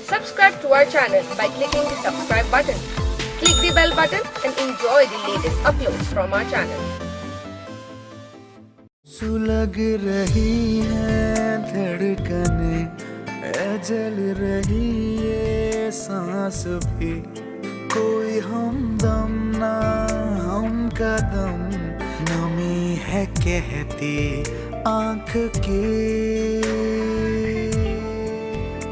Subscribe to our channel by clicking the subscribe button. Click the bell button and enjoy the latest uploads from our channel. सुलग रही है धड़कने, जल रही ये सांस भी, कोई हमदम ना हम कदम, नमी है कहती आँख की,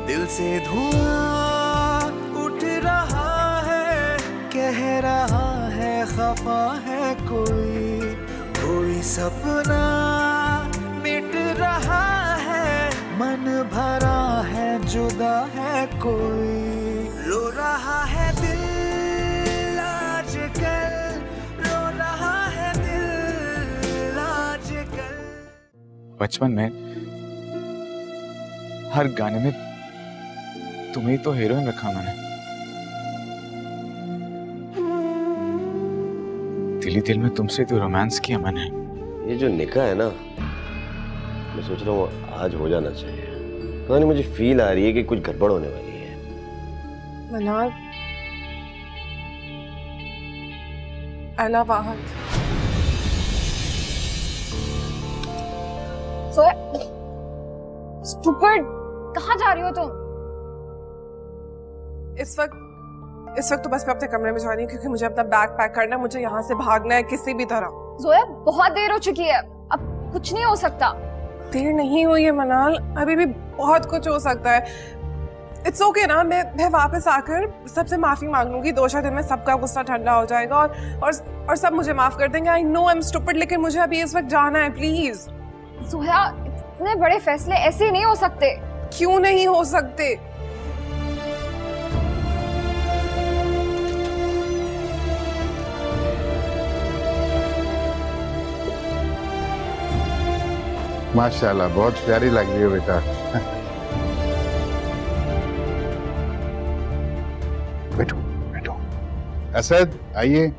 दिल से धुआं उठ रहा है, कह रहा है खफा है कोई सपना मिट रहा है, मन भरा है जुदा है कोई, रो रहा है दिल आजकल, रो रहा है दिल आजकल। बचपन में हर गाने में तुम्हें तो हीरोइन रखा मैंने। दिल ही दिल में तुमसे तो रोमांस किया मैंने। ये जो निकाह है ना, मैं सोच रहा हूँ आज हो जाना चाहिए। पता नहीं, मुझे फील आ रही है कि कुछ गड़बड़ होने वाली है। मनाल, अला वाहद, स्टूपिड, कहाँ जा रही हो तुम? इस वक्त तो बस मैं अपने कमरे में जा रही हूँ क्योंकि मुझे अपना बैग पैक करना है, मुझे यहाँ से भागना है किसी भी तरह। जोया, बहुत देर हो चुकी है, अब कुछ नहीं हो सकता। देर नहीं हुई है मनाल, अभी भी बहुत कुछ हो सकता है। इट्स ओके ना, मैं वापस आकर सबसे माफी मांग लूंगी, 2-4 दिन में सबका गुस्सा ठंडा हो जाएगा और सब मुझे माफ कर देंगे। I know I am stupid, लेकिन मुझे अभी इस वक्त जाना है, प्लीज। जोया, इतने बड़े फैसले ऐसे नहीं हो सकते। क्यों नहीं हो सकते? माशाल्लाह, बहुत प्यारी लग रही हो बेटा। बैठो बैठो। असद, आइए।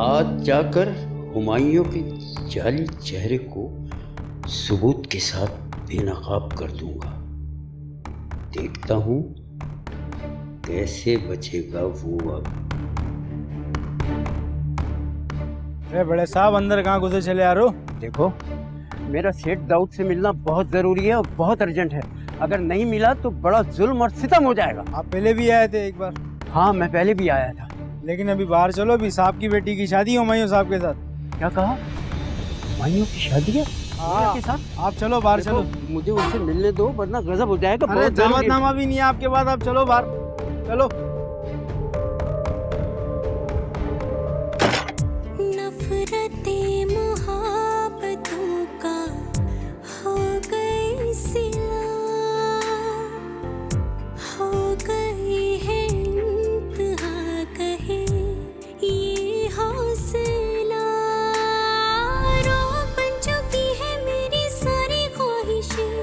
आज जाकर हुमायूं के जाली चेहरे को सबूत के साथ बेनकाब कर दूंगा। देखता हूं कैसे बचेगा वो अब। अरे बड़े साहब, अंदर कहाँ घुसे चले आ रहे हो? देखो, मेरा सेठ दाऊद से मिलना बहुत जरूरी है और बहुत अर्जेंट है। अगर नहीं मिला तो बड़ा जुल्म और सितम हो जाएगा। आप पहले भी आए थे एक बार? हाँ, मैं पहले भी आया था। लेकिन अभी बाहर चलो, अभी साहब की बेटी की शादी है हुमायूं साहब के साथ। क्या कहा? हुमायूं की शादी है हाँ, के साथ? आप चलो बाहर चलो। मुझे उससे मिलने दो वरना गजब हो जाएगा। अरे दावतनामा भी नहीं है आपके पास, आप चलो बाहर चलो। नफरतें मुहाबतों का हो गई सिला, हो गई है इंतहा कहे ये हौसला, रोक बन चुकी है मेरी सारी ख्वाहिशें,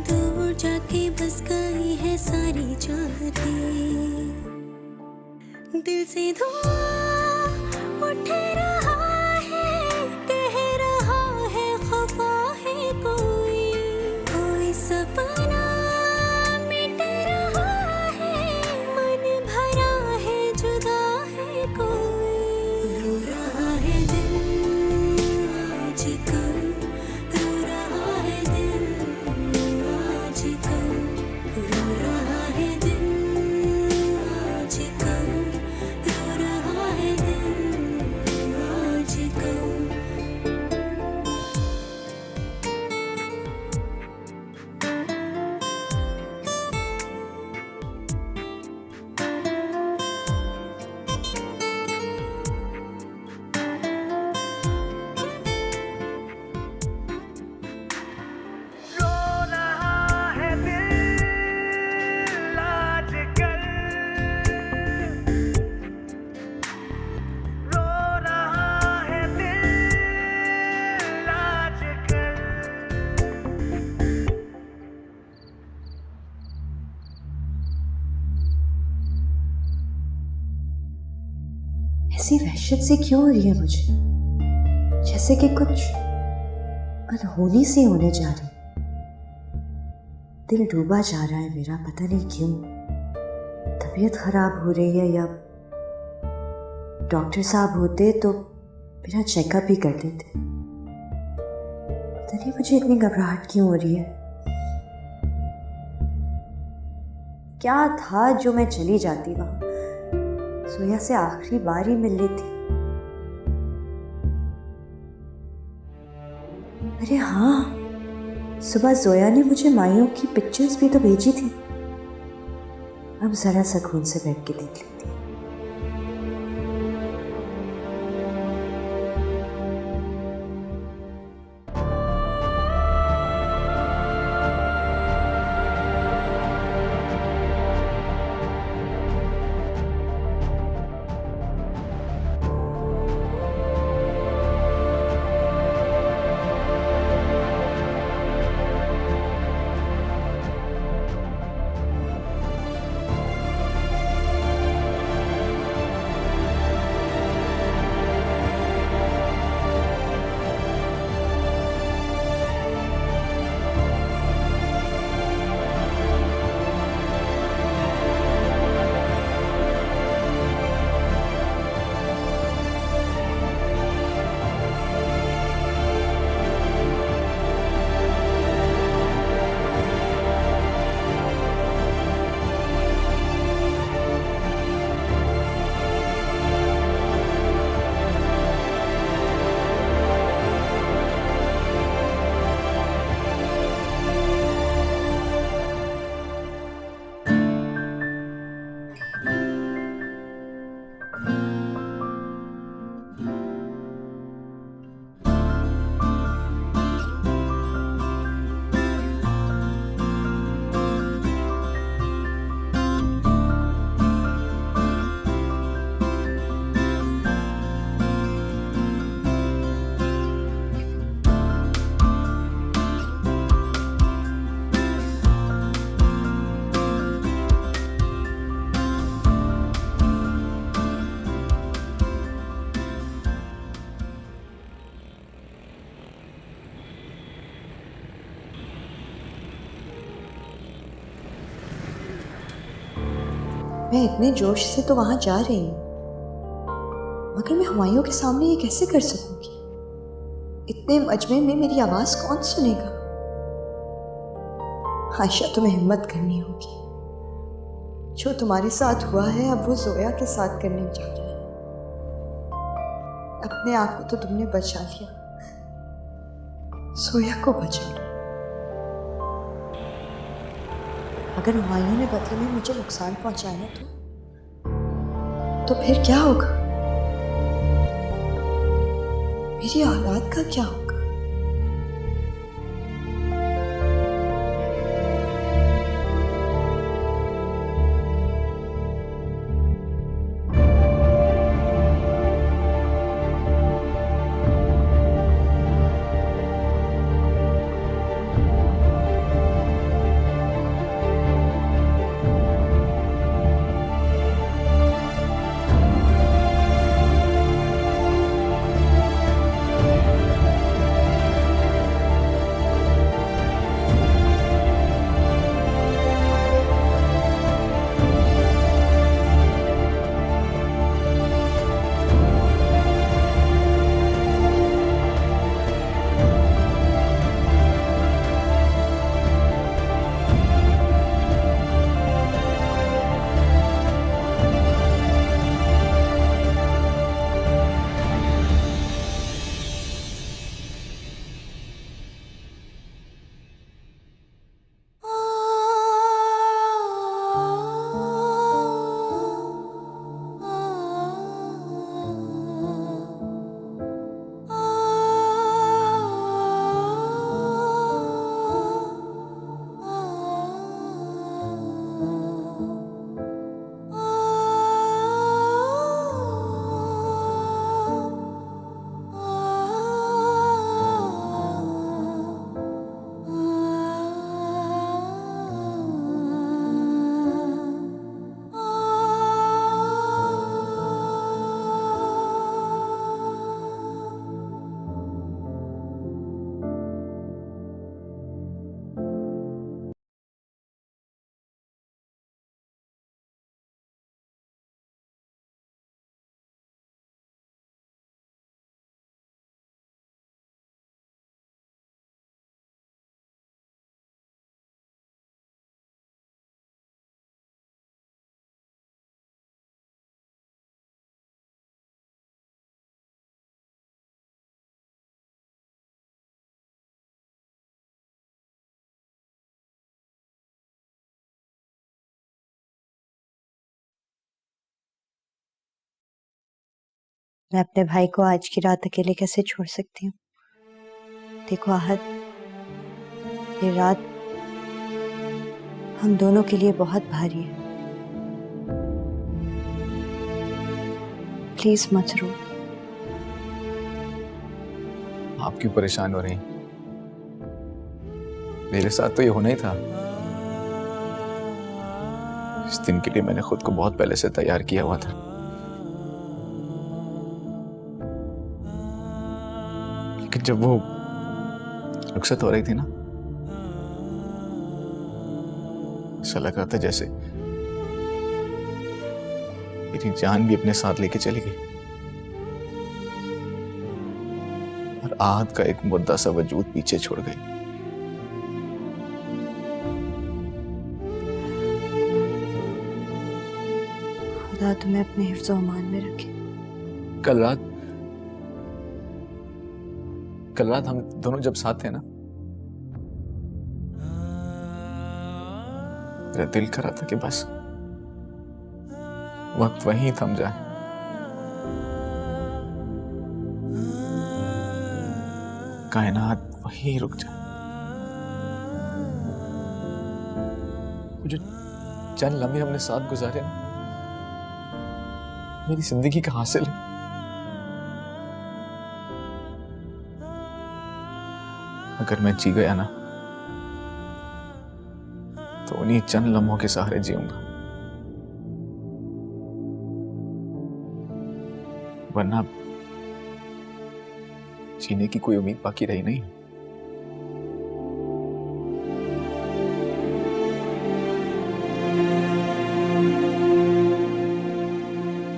दूर जाके बस गई है सारी चाहतें, दिल से धुआं उठ रहा है, कह रहा है खफा है कोई सपना मिट रहा है, मन भरा है जुदा है कोई, रो रहा है दिल आजकल, रो रहा है दिल आजकल, रो रहा है दिल आजकल, रो रहा है दिल ऐसी वहशत सी क्यों हो रही है मुझे, जैसे कि कुछ अनहोनी सी होने जा रही। दिल डूबा जा रहा है मेरा, पता नहीं क्यों। तबीयत खराब हो रही है या डॉक्टर साहब होते तो मेरा चेकअप ही कर देते। पता नहीं मुझे इतनी घबराहट क्यों हो रही है। क्या था जो मैं चली जाती वहां, सोया से आखिरी बार ही मिल लेती। अरे हाँ, सुबह जोया ने मुझे माइयों की पिक्चर्स भी तो भेजी थी। अब जरा सुकून से बैठ के देख लेती। मैं इतने जोश से तो वहां जा रही हूँ, मगर मैं हुमायूं के सामने ये कैसे कर सकूंगी? इतने मजमे में मेरी आवाज कौन सुनेगा? आयशा, तुम्हें हिम्मत करनी होगी। जो तुम्हारे साथ हुआ है अब वो जोया के साथ करने जा रहा है। अपने आप को तो तुमने बचा लिया, जोया को बचा लो। अगर हुमायूं ने बदले में मुझे नुकसान पहुंचाया तो फिर क्या होगा? मेरी औलाद का क्या होगा? मैं अपने भाई को आज की रात अकेले कैसे छोड़ सकती हूँ। देखो आहत, ये रात हम दोनों के लिए बहुत भारी है। प्लीज मत रो। आप क्यों परेशान हो रही हैं? मेरे साथ तो ये होना ही था। इस दिन के लिए मैंने खुद को बहुत पहले से तैयार किया हुआ था। लेकिन जब वो रुखसत हो रही थी ना, ऐसा लग रहा था जैसे मेरी जान भी अपने साथ लेके चली गई और आहत का एक मुद्दा सा वजूद पीछे छोड़ गई। खुदा तुम्हें अपने हिफ्ज़-ओ अमान में रखे। कल रात हम दोनों जब साथ थे ना, मेरा दिल कर रहा था कि बस वक्त वहीं थम जाए। कायनात वहीं रुक जाए। वो जो चंद लम्हे हमने साथ गुजारे ना, मेरी जिंदगी का हासिल है। अगर मैं जी गया ना, तो उन्हीं चंद लम्हों के सहारे जीऊंगा, वरना जीने की कोई उम्मीद बाकी रही नहीं।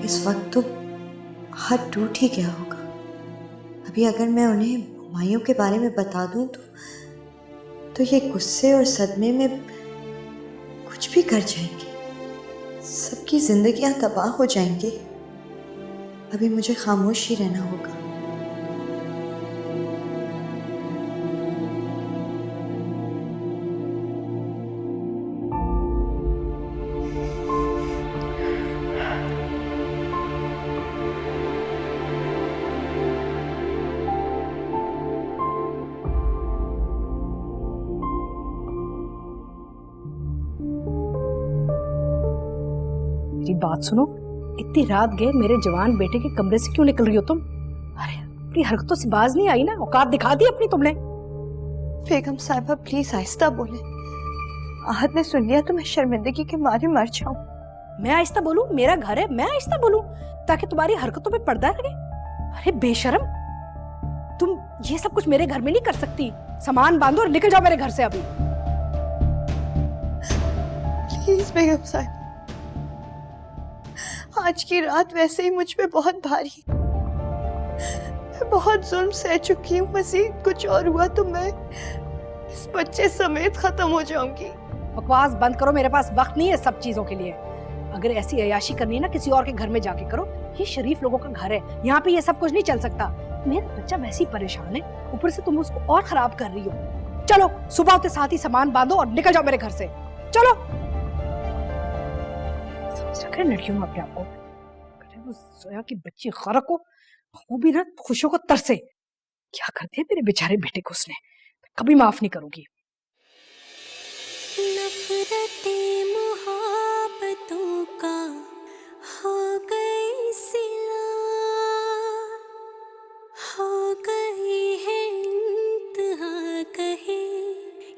इस वक्त तो हाथ टूट ही गया होगा। अभी अगर मैं उन्हें हुमायूं के बारे में बता दूं तो ये गुस्से और सदमे में कुछ भी कर जाएंगे। सबकी जिंदगियां तबाह हो जाएंगी। अभी मुझे खामोश ही रहना होगा। मेरी बात सुनो, इतनी रात गए मेरे जवान बेटे के कमरे से क्यों निकल रही हो तुम? अरे अपनी हरकतों से बाज नहीं आई ना? औकात दिखा दी अपनी तुमने। बेगम साहिबा प्लीज आहिस्ता बोले। आहत ने सुन लिया तो मैं शर्मिंदगी के मारे मर जाऊं। मैं आहिस्ता बोलूं? मेरा घर है, मैं आहिस्ता बोलूं ताकि तुम्हारी हरकतों पे पर्दा लगे? अरे बेशरम, तुम ये सब कुछ मेरे घर में नहीं कर सकती। सामान बांधो और निकल जाओ मेरे घर से अभी। प्लीज बेगम साहिबा, आज की रात वैसे ही मुझ पे बहुत भारी। मैं बहुत जुल्म सह चुकी हूँ। मज़ीद कुछ और हुआ तो मैं इस बच्चे समेत खत्म हो जाऊंगी। बकवास बंद करो, मेरे पास वक्त नहीं है सब चीजों के लिए। अगर ऐसी अयाशी करनी है ना, किसी और के घर में जाके करो। ये शरीफ लोगों का घर है, यहाँ पे ये सब कुछ नहीं चल सकता। मेरा बच्चा वैसे ही परेशान है, ऊपर से तुम उसको और खराब कर रही हो। चलो सुबह होते साथ ही सामान बांधो और निकल जाओ मेरे घर से। चलो। लड़कियों में अपने आप को, वो सोया की बच्ची गरक हो, वो भी ना खुशियों को तरसे। क्या कर दिया मेरे बेचारे बेटे को उसने, कभी माफ नहीं करूंगी। नफरतें मोहब्बतों का हो गई सिला, हो गई है इंतहा कहे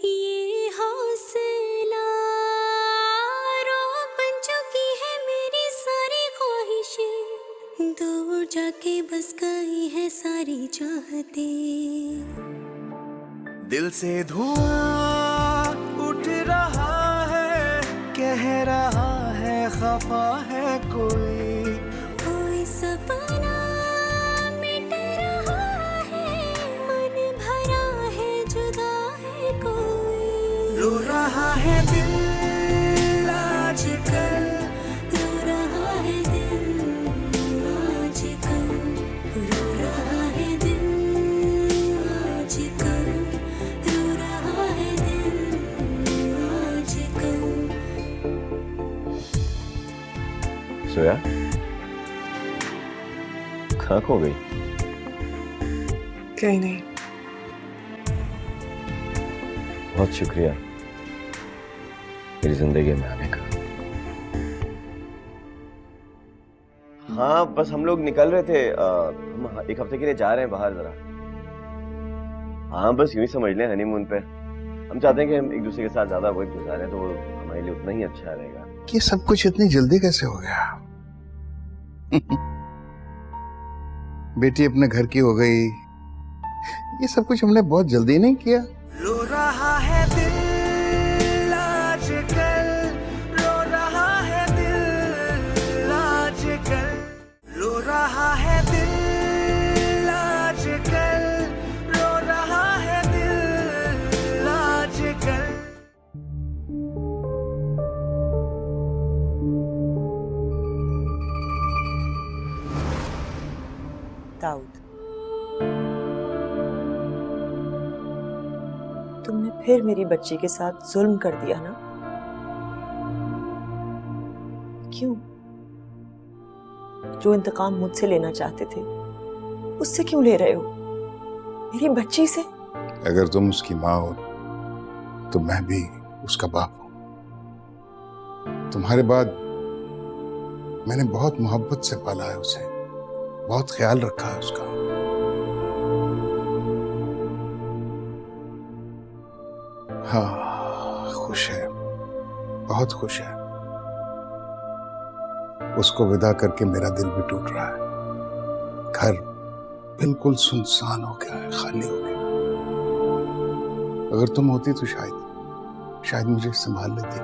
ये हौसला। दूर जाके बस गई है सारी चाहते। दिल से धुआं उठ रहा है, कह रहा है खफा है कोई सपना मिट रहा है, मन भरा है जुदा है कोई। रो रहा है दिल आजकल, सोया? कहाँ खो गई? कहीं नहीं। बहुत शुक्रिया मेरी जिंदगी में आने का। हाँ बस हम लोग निकल रहे थे, हम एक हफ्ते के लिए जा रहे हैं बाहर जरा। हाँ बस यूं ही समझ लें हनीमून पे। हम चाहते हैं कि हम एक दूसरे के साथ ज्यादा वक्त गुजारें, तो वो हमारे लिए उतना ही अच्छा रहेगा। ये सब कुछ इतनी जल्दी कैसे हो गया? बेटी अपने घर की हो गई, ये सब कुछ हमने बहुत जल्दी नहीं किया। रो रहा है दिल आजकल, रो रहा है दिल आजकल, रो रहा है दिल आजकल, रो रहा है दिल आजकल। दाऊद, तुमने फिर मेरी बच्ची के साथ जुल्म कर दिया ना? क्यों? जो इंतकाम मुझसे लेना चाहते थे उससे क्यों ले रहे हो? मेरी बच्ची से? अगर तुम उसकी माँ हो तो मैं भी उसका बाप हूं। तुम्हारे बाद मैंने बहुत मोहब्बत से पाला है उसे, बहुत ख्याल रखा है उसका। हाँ खुश है, बहुत खुश है। उसको विदा करके मेरा दिल भी टूट रहा है। घर बिल्कुल सुनसान हो गया है, खाली हो गया। अगर तुम होती तो शायद मुझे संभाल लेती।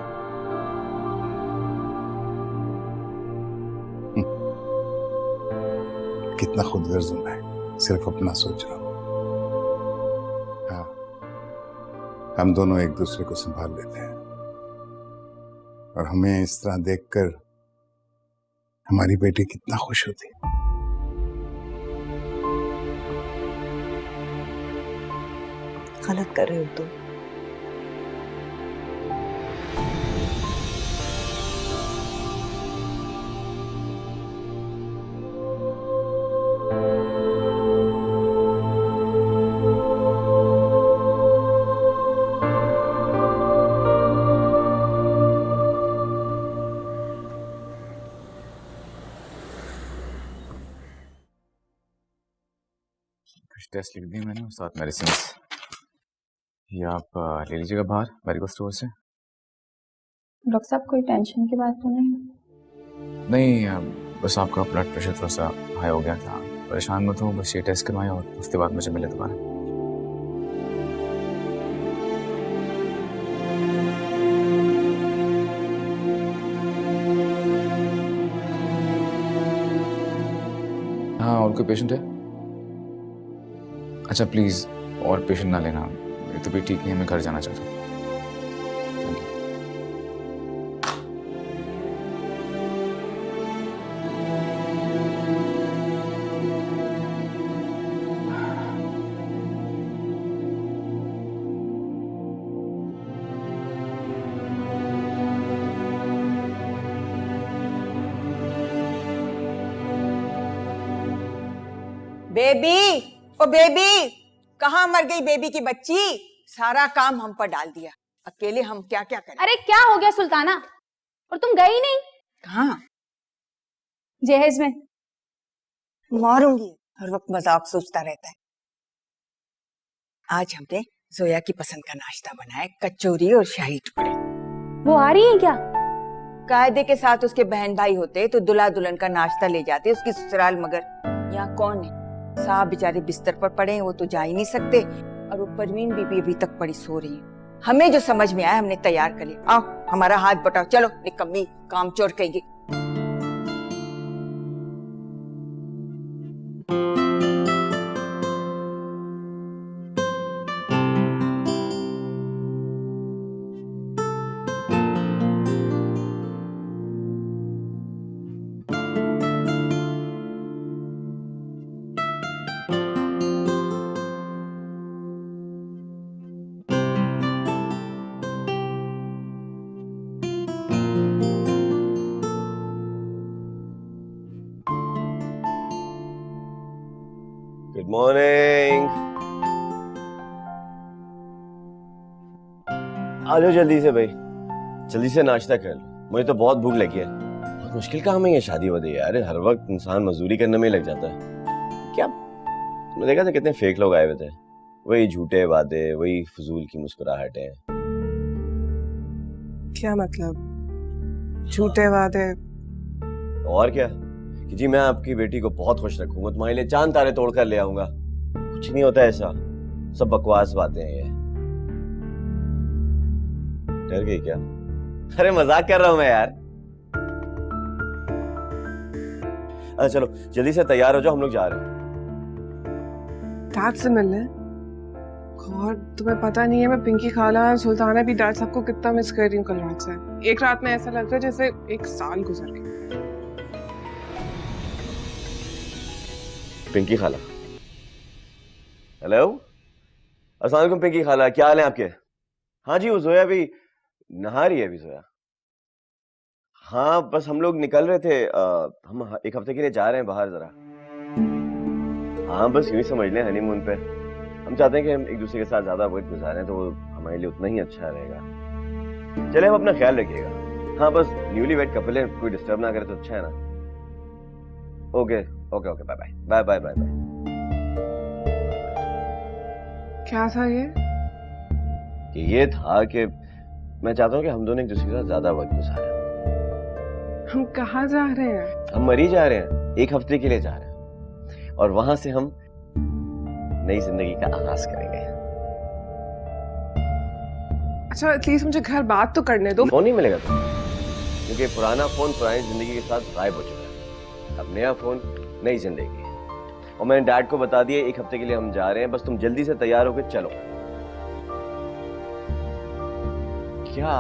कितना खुदगर्ज हूं मैं, सिर्फ अपना सोच रहा हूं। हाँ, हम दोनों एक दूसरे को संभाल लेते हैं, और हमें इस तरह देखकर हमारी बेटी कितना खुश होती। गलत कर रहे हो तुम। कुछ टेस्ट लिख दिए मैंने और साथ मेडिसिन। ये आप ले लीजिएगा बाहर मेडिकल स्टोर से। डॉक्टर साहब कोई टेंशन की बात तो नहीं? नहीं, बस आपका ब्लड प्रेशर थोड़ा सा हाई हो गया था। परेशान मत हो, बस ये टेस्ट करवाएं और उसके बाद मुझे मिले दोबारा। हाँ, और कोई पेशेंट है? अच्छा प्लीज और पेशेंट ना लेना, मेरी तबीयत ठीक नहीं है, मैं घर जाना चाहता हूँ। बेबी, ओ बेबी, कहाँ मर गई बेबी की बच्ची? सारा काम हम पर डाल दिया, अकेले हम क्या क्या करें? अरे क्या हो गया सुल्ताना, और तुम गई नहीं? कहाँ? जहेज में। मारूंगी, हर वक्त मजाक सोचता रहता है। आज हमने जोया की पसंद का नाश्ता बनाया, कचौरी और शाही टुकड़े। वो आ रही है क्या? कायदे के साथ उसके बहन भाई होते तो दुल्हा दुल्हन का नाश्ता ले जाते उसकी ससुराल, मगर यहाँ कौन है? साहब बेचारे बिस्तर पर पड़े हैं, वो तो जा ही नहीं सकते, और वो परवीन बीबी अभी तक पड़ी सो रही है। हमें जो समझ में आया हमने तैयार कर लिया। आओ हमारा हाथ बटाओ, चलो निकम्मी काम चोर कहेगी। मॉर्निंग। आ जाओ जल्दी से भाई, जल्दी से नाश्ता कर लो, मुझे तो बहुत भूख लगी है। बहुत मुश्किल काम है ये शादी वादी यार, हर वक्त इंसान मजदूरी करने में ही लग जाता है। क्या तुमने देखा था कितने फेक लोग आए हुए थे, वही झूठे वादे, वही फजूल की मुस्कुराहटें। क्या मतलब झूठे वादे? और क्या कि जी मैं आपकी बेटी को बहुत खुश रखूंगा, तुम्हारे लिए चांद तारे तोड़ कर ले आऊंगा। कुछ नहीं होता ऐसा, सब बकवास बातें हैं ये। डर गई क्या? अरे मजाक कर रहा हूं मैं यार। अच्छा चलो जल्दी से तैयार हो जाओ, हम लोग जा रहे हैं डैड से मिलने। और तुम्हें पता नहीं है मैं पिंकी खाला सुल्ताना भी डैड सबको कितना मिस कर रही हूँ कल रात से। एक रात में ऐसा लग रहा है जैसे एक साल गुजर गया। पिंकी खाला, हेलो, अस्सलाम वालेकुम पिंकी खाला, क्या हाल है आपके? हाँ जी वो जोया भी नहा रही है अभी जोया। हाँ बस हम लोग निकल रहे थे, हम एक हफ्ते के लिए जा रहे हैं बाहर जरा। हाँ बस यूं ही समझ लें हनीमून पे। हम चाहते हैं कि हम एक दूसरे के साथ ज्यादा वक्त गुजारें तो वो हमारे लिए उतना ही अच्छा रहेगा। चले, हम अपना ख्याल रखिएगा। हाँ बस न्यूली वेड कपल है, कोई डिस्टर्ब ना करे तो अच्छा है ना। Okay okay okay, bye bye bye bye bye bye. क्या था ये? कि ये था कि मैं चाहता हूँ कि हम दोनों एक दूसरे के साथ ज्यादा वक्त गुजारें। हम कहाँ जा रहे हैं? हम मरी जा रहे हैं, एक हफ्ते के लिए जा रहे हैं और वहां से हम नई जिंदगी का आगाज करेंगे। अच्छा एटलीस्ट मुझे घर बात तो करने दो। फोन नहीं मिलेगा तुम्हें, क्योंकि पुराना फोन पुरानी जिंदगी के साथ गायब हो चुका है। अब नया फोन नई जिंदगी है। और मैंने डैड को बता दिया एक हफ्ते के लिए हम जा रहे हैं, बस तुम जल्दी से तैयार होकर चलो। क्या?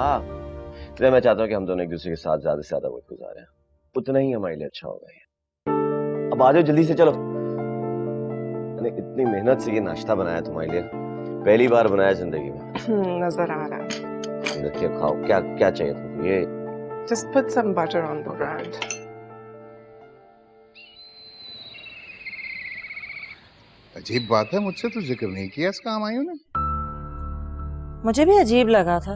इसलिए मैं चाहता हूँ कि हम दोनों एक दूसरे के साथ ज्यादा से ज्यादा वक्त गुजारें, उतना ही हमारे लिए अच्छा होगा ये। अब आ जाओ जल्दी से, चलो। मैंने इतनी मेहनत से ये नाश्ता बनाया तुम्हारे लिए, पहली बार बनाया जिंदगी में। नजर आ रहा है। देखिए खाओ, क्या क्या चाहिए तुमको? ये Just put some butter on the bread. अजीब बात है, मुझसे तो जिक्र नहीं किया इसका हुमायूं ने। मुझे भी अजीब लगा था,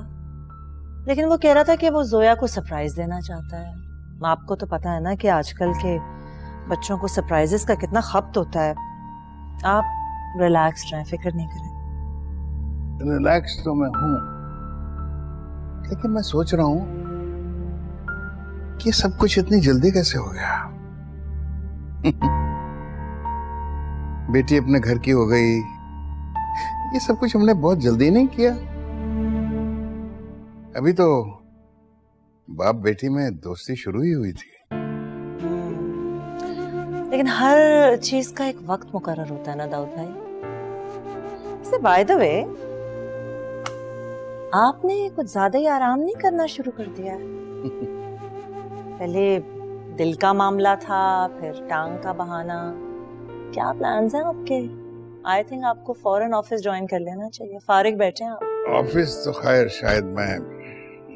लेकिन वो कह रहा था कि वो जोया को सरप्राइज देना चाहता है। आपको तो पता है ना कि आजकल के बच्चों को सरप्राइजेस का कितना खपत होता है। आप रिलैक्स रहें, फिक्र नहीं करें। रिलैक्स तो मैं हूं, लेकिन मैं सोच रहा हूं कि सब कुछ इतनी जल्दी कैसे हो गया। बेटी अपने घर की हो गई, ये सब कुछ हमने बहुत जल्दी नहीं किया। अभी तो बाप बेटी में दोस्ती शुरू ही हुई थी। लेकिन हर चीज का एक वक्त मुकर्रर होता है ना दाऊद भाई। से बाय द वे, आपने कुछ ज्यादा ही आराम नहीं करना शुरू कर दिया है। पहले दिल का मामला था, फिर टांग का बहाना। क्या प्लान्स हैं आपके? आई थिंक आपको फौरन ऑफिस ज्वाइन कर लेना चाहिए। फारिग बैठे हैं आप। ऑफिस तो खैर शायद मैं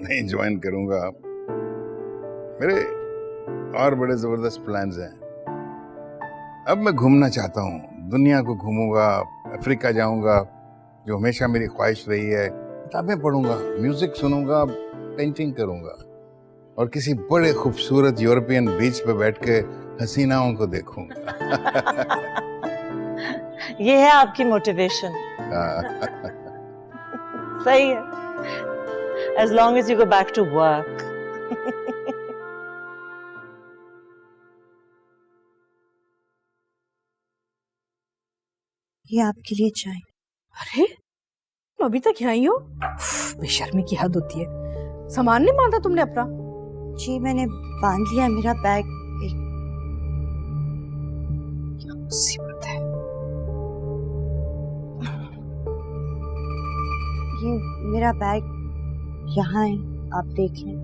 नहीं ज्वाइन करूंगा, मेरे और बड़े जबरदस्त प्लान्स हैं। अब मैं घूमना चाहता हूँ, दुनिया को घूमूंगा, अफ्रीका जाऊंगा जो हमेशा मेरी ख्वाहिश रही है, किताबें पढ़ूंगा, म्यूजिक सुनूंगा, पेंटिंग करूंगा और किसी बड़े खूबसूरत यूरोपियन बीच पे बैठ के हसीनाओं को देखूंगा। ये है आपकी मोटिवेशन। सही है, as long as you go back to work. ये आपके लिए चाय। अरे तुम अभी तक यहाँ ही हो? बेशर्मी की हद होती है। सामान नहीं बांधा तुमने अपना? जी मैंने बांध लिया, मेरा बैग एक। क्या मुसीबत है। ये मेरा बैग यहाँ है, आप देख लें।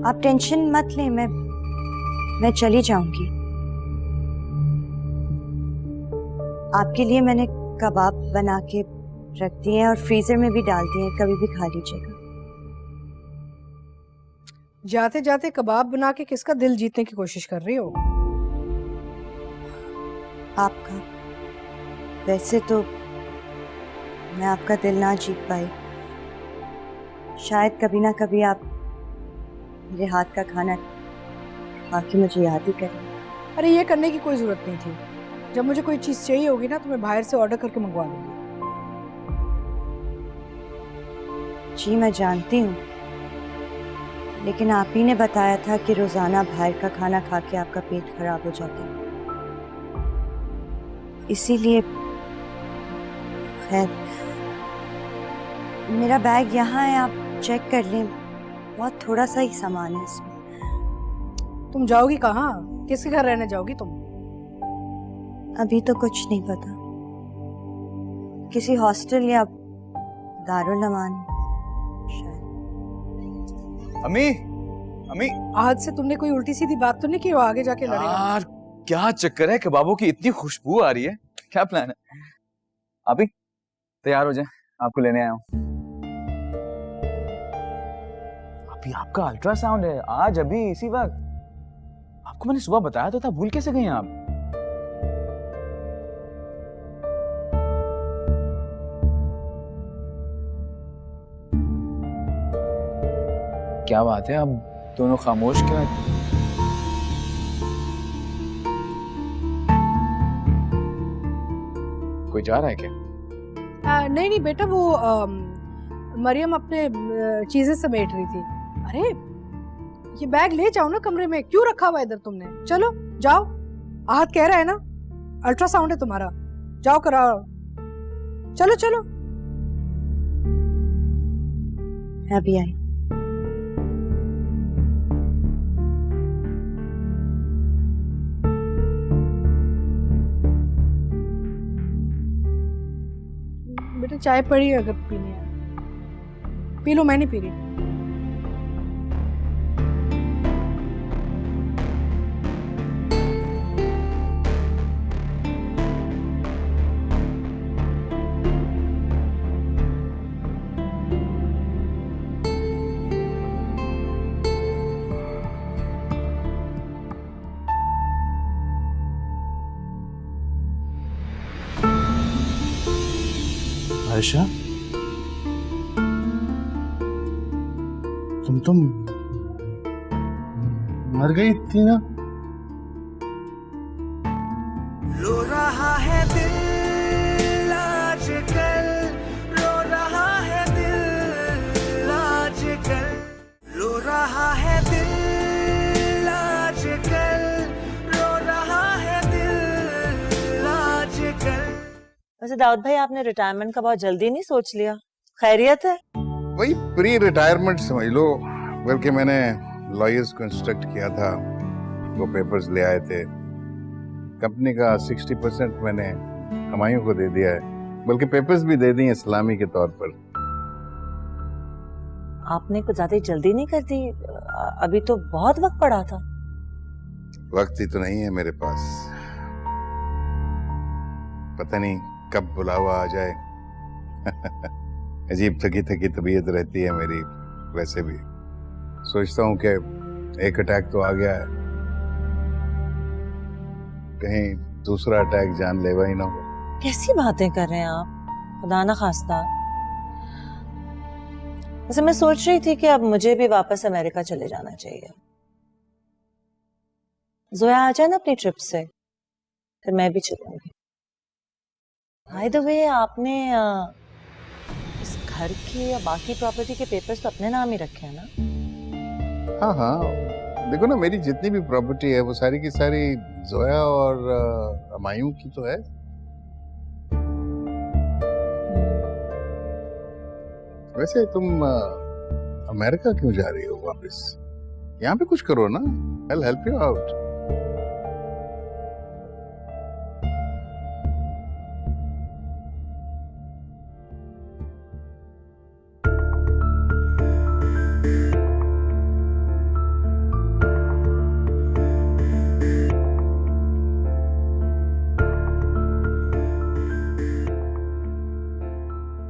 आप टेंशन मत लें, मैं चली जाऊंगी। आपके लिए मैंने कबाब बना के रख दिए हैं और फ्रीजर में भी डाल दिए हैं, कभी भी खा लीजिएगा। जाते जाते कबाब बना के किसका दिल जीतने की कोशिश कर रही हो? आपका। वैसे तो मैं आपका दिल ना जीत पाई, शायद कभी ना कभी आप मेरे हाथ का खाना खा के मुझे याद ही करें। अरे ये करने की कोई जरूरत नहीं थी। जब मुझे कोई चीज चाहिए होगी ना तो मैं बाहर से ऑर्डर करके मंगवा लूंगी। जी मैं जानती हूँ, लेकिन आप ही ने बताया था कि रोजाना बाहर का खाना खा के आपका पेट खराब हो जाता है, इसीलिए। खैर, मेरा बैग यहाँ है, आप चेक कर लें, बहुत थोड़ा सा ही सामान है इसमें। तुम जाओगी कहाँ? किसके घर रहने जाओगी तुम? अभी तो कुछ नहीं पता, किसी हॉस्टल या दारुल अमान। अम्मी, अम्मी, आज से तुमने कोई उल्टी सीधी बात तो नहीं की? वो आगे जाके लड़ेगा। यार क्या चक्कर है? कबाबों की इतनी खुशबू आ रही है, क्या प्लान है? अभी तैयार हो जाए, आपको लेने आया हूँ। अभी आपका अल्ट्रासाउंड है आज, अभी इसी वक्त। आपको मैंने सुबह बताया तो था, भूल कैसे गए आप? क्या बात है, अब दोनों खामोश क्यों हैं? कोई जा रहा है क्या? नहीं नहीं बेटा, वो मरियम अपने चीजें समेट रही थी। अरे ये बैग ले जाओ ना कमरे में, क्यों रखा हुआ इधर तुमने? चलो जाओ, आहत कह रहा है ना अल्ट्रासाउंड है तुम्हारा, जाओ कराओ। चलो चलो। अभी आई। बेटा चाय पड़ी है, अगर पीनी है पी लो, मैं नहीं पी रही। आयशा, तुम मर गई थी ना? रो रहा है दिल आजकल, रो रहा है दिल आजकल, रो रहा है दिल आजकल, रो रहा है दिल आजकल। वैसे दाऊद भाई, आपने रिटायरमेंट का बहुत जल्दी नहीं सोच लिया? खैरियत है? वही प्री रिटायरमेंट समझ लो, बल्कि मैंने लॉयर्स को इंस्ट्रक्ट किया था, वो पेपर्स ले आए थे। कंपनी का 60% मैंने हुमायूं को दे दिया है, बल्कि पेपर्स भी दे दिए सलामी के तौर पर। आपने कुछ ज्यादा जल्दी नहीं कर दी? अभी तो बहुत वक्त पड़ा था। वक्त ही तो नहीं है मेरे पास, पता नहीं कब बुलावा आ जाए। अजीब थकी थकी तबीयत रहती है मेरी। वैसे भी सोचता हूँ कि एक अटैक तो आ गया है, कहीं दूसरा अटैक जानलेवा ही ना हो। कैसी बातें कर रहे हैं आप, खुदा ना खास्ता। वैसे मैं सोच रही थी कि अब मुझे भी वापस अमेरिका चले जाना चाहिए। जोया आ जाए ना अपनी ट्रिप से, फिर मैं भी चलूंगी। बाय द वे, आपने इस घर की या बाकी प्रॉपर्टी के पेपर्स तो अपने नाम ही रखे हैं ना? हाँ हाँ, देखो ना, मेरी जितनी भी प्रॉपर्टी है वो सारी की सारी जोया और हुमायूं की तो है। वैसे तुम अमेरिका क्यों जा रही हो वापस? यहाँ पे कुछ करो ना, I'll help you out।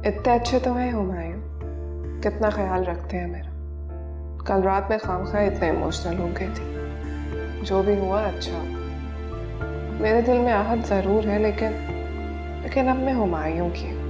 इतने अच्छे तो हैं हुमायूं, कितना ख्याल रखते हैं मेरा। कल रात में खामखा इतने इमोशनल हो गई थी। जो भी हुआ अच्छा। मेरे दिल में आहट जरूर है, लेकिन अब मैं हुमायूं की हूँ।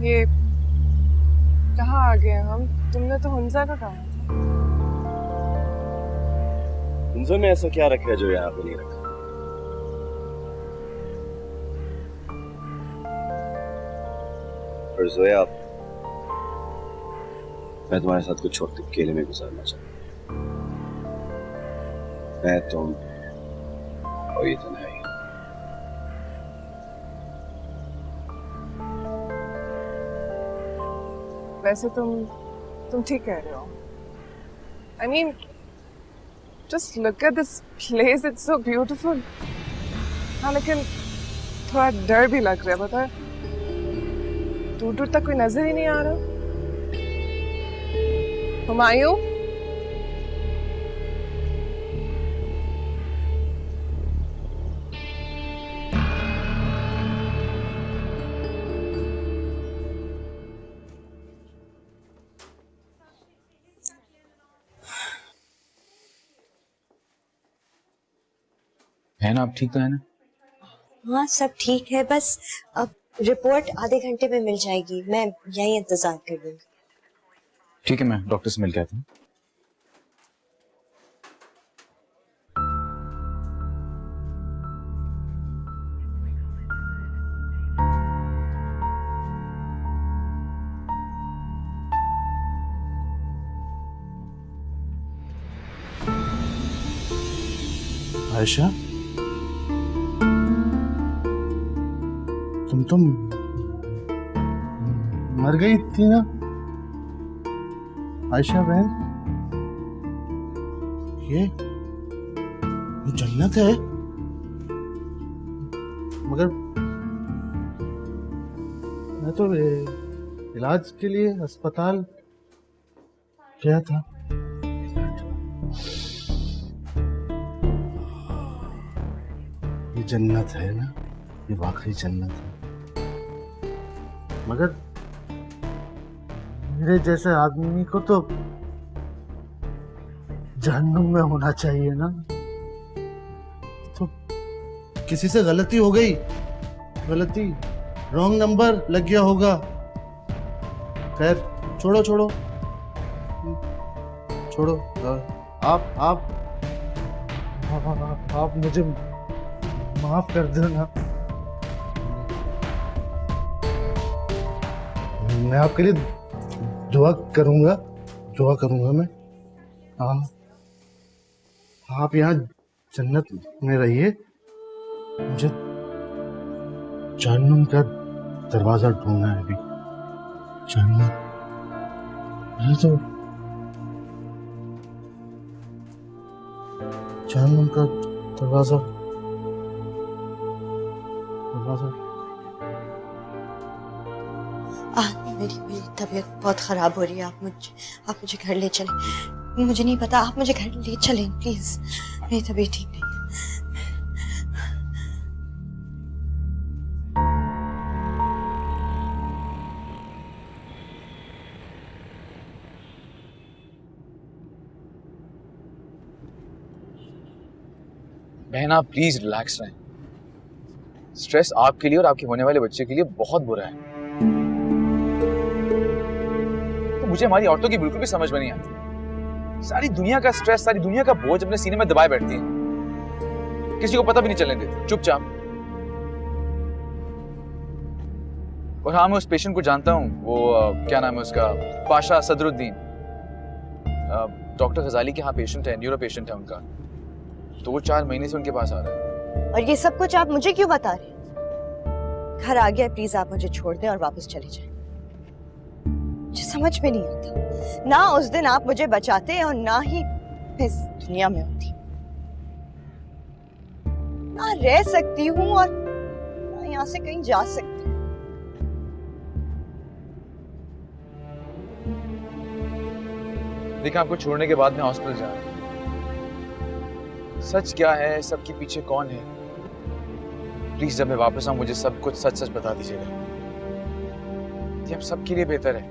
ये कहाँ आ गए हम? तुमने तो हुंजा का कहा था। हुंजा में ऐसा क्या रखा है जो यहाँ पे नहीं रखा? और जोया, मैं तुम्हारे साथ कुछ वक्त अकेले में गुजारना चाहता हूँ। मैं, तुम और ये तन्हाई। वैसे तुम ठीक कह रहे हो। I mean, just look at this place, it's so beautiful. हाँ, लेकिन थोड़ा डर भी लग रहा है, पता है? दूर दूर तक कोई नजर ही नहीं आ रहा। हुमायूं? बहन आप ठीक तो है ना? हाँ सब ठीक है, बस अब रिपोर्ट आधे घंटे में मिल जाएगी। मैं यही इंतजार कर लूंगी। ठीक है, मैं डॉक्टर से मिल के आता हूँ। आयशा, तुम मर गई थी ना आयशा बहन? ये जन्नत है, मगर मैं तो इलाज के लिए अस्पताल गया था। ये जन्नत है ना, ये वाकई जन्नत है, मगर मेरे जैसे आदमी को तो जहन्नुम में होना चाहिए ना। तो किसी से गलती हो गई, गलती, रॉन्ग नंबर लग गया होगा। खैर छोड़ो छोड़ो छोड़ो। आप मुझे माफ कर दो ना। मैं आपके लिए दुआ करूंगा मैं। आप यहाँ जन्नत में रहिए, मुझे जहन्नुम का दरवाजा ढूंढना है अभी। जहन्नुम तो जहन्नुम का दरवाजा मेरी तबीयत बहुत खराब हो रही है। आप मुझे घर ले चलें। मुझे नहीं पता, आप मुझे घर ले चलें प्लीज। मेरी तबीयत ठीक नहीं है। बहन आप प्लीज रिलैक्स रहें। स्ट्रेस आपके लिए और आपके होने वाले बच्चे के लिए बहुत बुरा है। तो मुझे हमारी औरतों की बिल्कुल भी समझ में नहीं आती। सारी दुनिया का स्ट्रेस, सारी दुनिया का बोझ अपने सीने में दबाए बैठती है, किसी को पता भी नहीं चलने देती, चुपचाप। और हाँ, मैं उस पेशेंट को जानता हूँ, वो क्या नाम है उसका, पाशा सदरुद्दीन। डॉक्टर गजाली के यहाँ पेशेंट है, न्यूरो पेशेंट है उनका, तो वो 4 महीने से उनके पास आ रहा है। और ये सब कुछ आप मुझे क्यों बता रहे हैं? घर आ गया, प्लीज आप मुझे छोड़ दें और वापस चले जाएं। मुझे समझ में नहीं आता, ना उस दिन आप मुझे बचाते और ना ही मैं इस दुनिया में होती। ना रह सकती हूँ और ना यहाँ से कहीं जा सकती। देखा, आपको छोड़ने के बाद मैं हॉस्पिटल जा रहा हूँ। सच क्या है, सबके पीछे कौन है, प्लीज जब मैं वापस आऊं मुझे सब कुछ सच सच बता दीजिएगा। ये हम सबके लिए बेहतर है,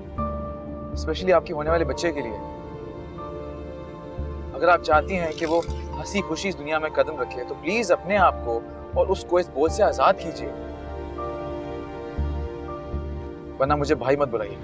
स्पेशली आपके होने वाले बच्चे के लिए। अगर आप चाहती हैं कि वो हंसी खुशी इस दुनिया में कदम रखे, तो प्लीज अपने आप को और उसको इस बोझ से आजाद कीजिए, वरना मुझे भाई मत बुलाइए।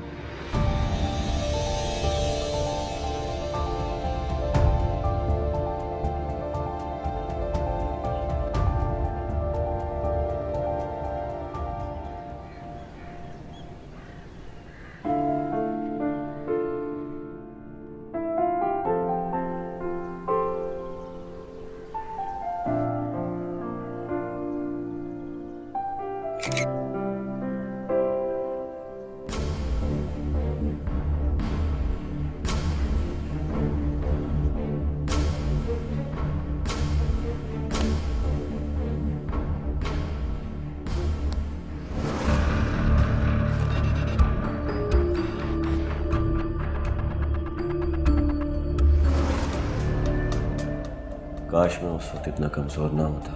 काश मैं उस वक्त इतना कमजोर ना होता,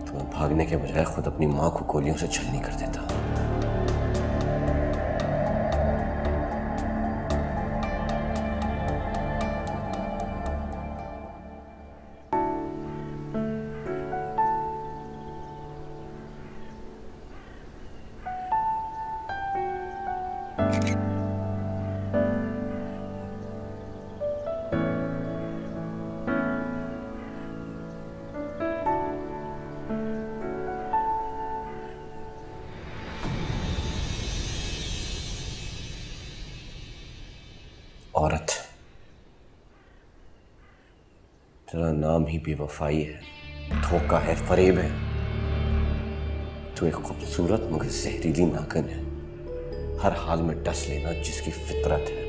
तो मैं भागने के बजाय खुद अपनी माँ को गोलियों से छलनी कर देता। औरत, तेरा नाम ही बेवफाई है, धोखा है, फरेब है। तू एक खूबसूरत मगर जहरीली नागिन है, हर हाल में डस लेना जिसकी फितरत है।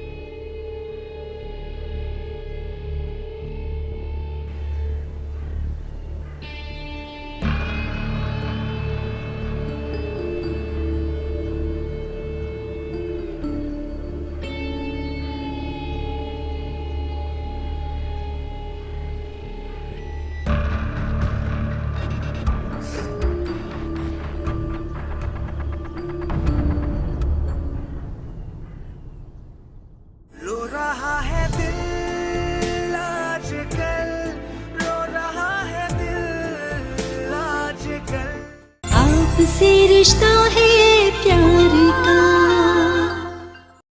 आपसे रिश्ता है प्यार।